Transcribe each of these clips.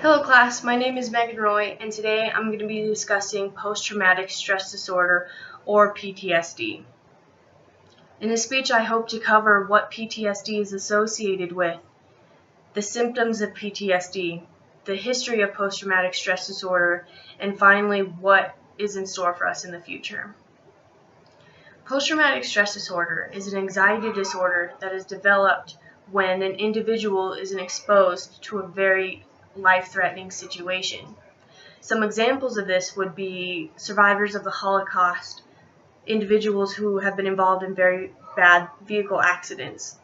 Hello class, my name is Megan Roy, and today I'm going to be discussing post-traumatic stress disorder, or PTSD. In this speech, I hope to cover what PTSD is associated with, the symptoms of PTSD, the history of post-traumatic stress disorder, and finally, what is in store for us in the future. Post-traumatic stress disorder is an anxiety disorder that is developed when an individual is exposed to a very life-threatening situation. Some examples of this would be survivors of the Holocaust, individuals who have been involved in very bad vehicle accidents,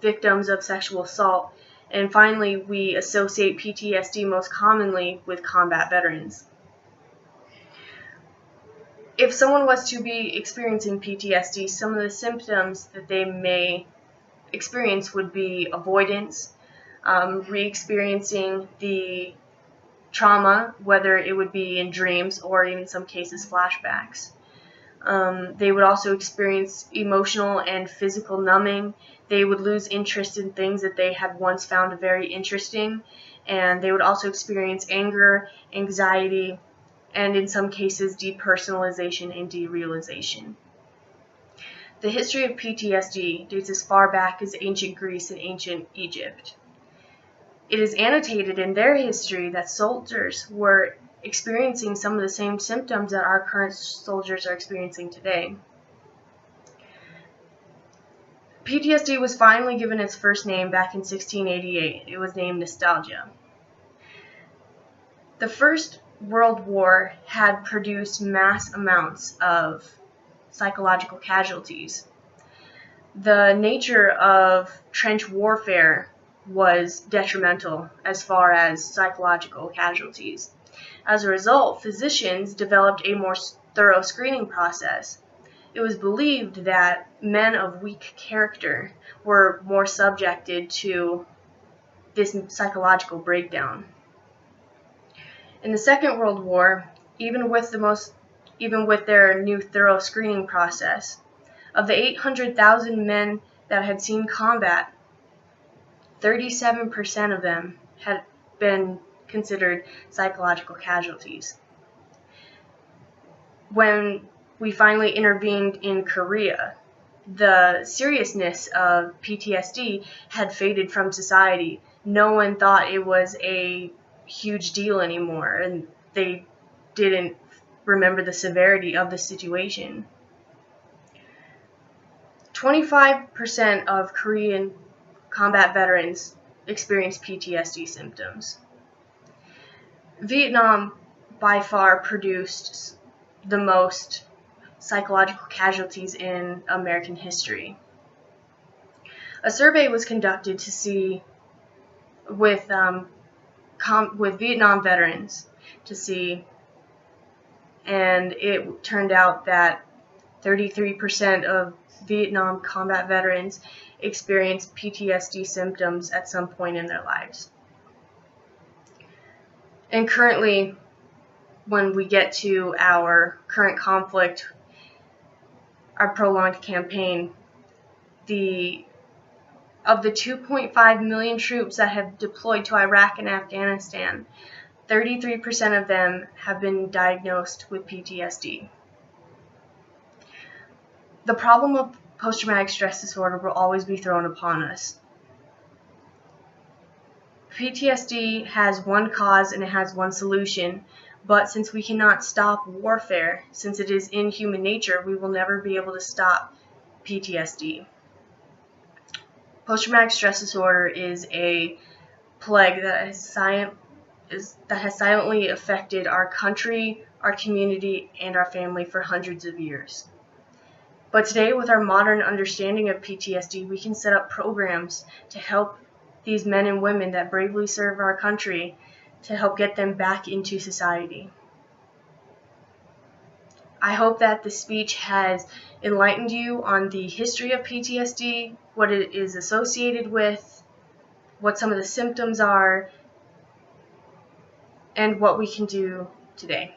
victims of sexual assault, and finally we associate PTSD most commonly with combat veterans. If someone was to be experiencing PTSD, some of the symptoms that they may experience would be avoidance, re-experiencing the trauma, whether it would be in dreams or even in some cases flashbacks. They would also experience emotional and physical numbing. They would lose interest in things that they had once found very interesting, and they would also experience anger, anxiety, and in some cases depersonalization and derealization. The history of PTSD dates as far back as ancient Greece and ancient Egypt. It is annotated in their history that soldiers were experiencing some of the same symptoms that our current soldiers are experiencing today. PTSD was finally given its first name back in 1688. It was named nostalgia. The First World War had produced mass amounts of psychological casualties. The nature of trench warfare was detrimental as far as psychological casualties. As a result, physicians developed a more thorough screening process. It was believed that men of weak character were more subjected to this psychological breakdown. In the Second World War, even with their new thorough screening process, of the 800,000 men that had seen combat, 37% of them had been considered psychological casualties. When we finally intervened in Korea, the seriousness of PTSD had faded from society. No one thought it was a huge deal anymore, and they didn't remember the severity of the situation. 25% of Korean combat veterans experience PTSD symptoms. Vietnam by far produced the most psychological casualties in American history. A survey was conducted to see with Vietnam veterans and it turned out that 33% of Vietnam combat veterans experienced PTSD symptoms at some point in their lives. And currently, when we get to our current conflict, our prolonged campaign, of the 2.5 million troops that have deployed to Iraq and Afghanistan, 33% of them have been diagnosed with PTSD. The problem of post-traumatic stress disorder will always be thrown upon us. PTSD has one cause and it has one solution, but since we cannot stop warfare, since it is in human nature, we will never be able to stop PTSD. Post-traumatic stress disorder is a plague that has silently affected our country, our community, and our family for hundreds of years. But today, with our modern understanding of PTSD, we can set up programs to help these men and women that bravely serve our country, to help get them back into society. I hope that the speech has enlightened you on the history of PTSD, what it is associated with, what some of the symptoms are, and what we can do today.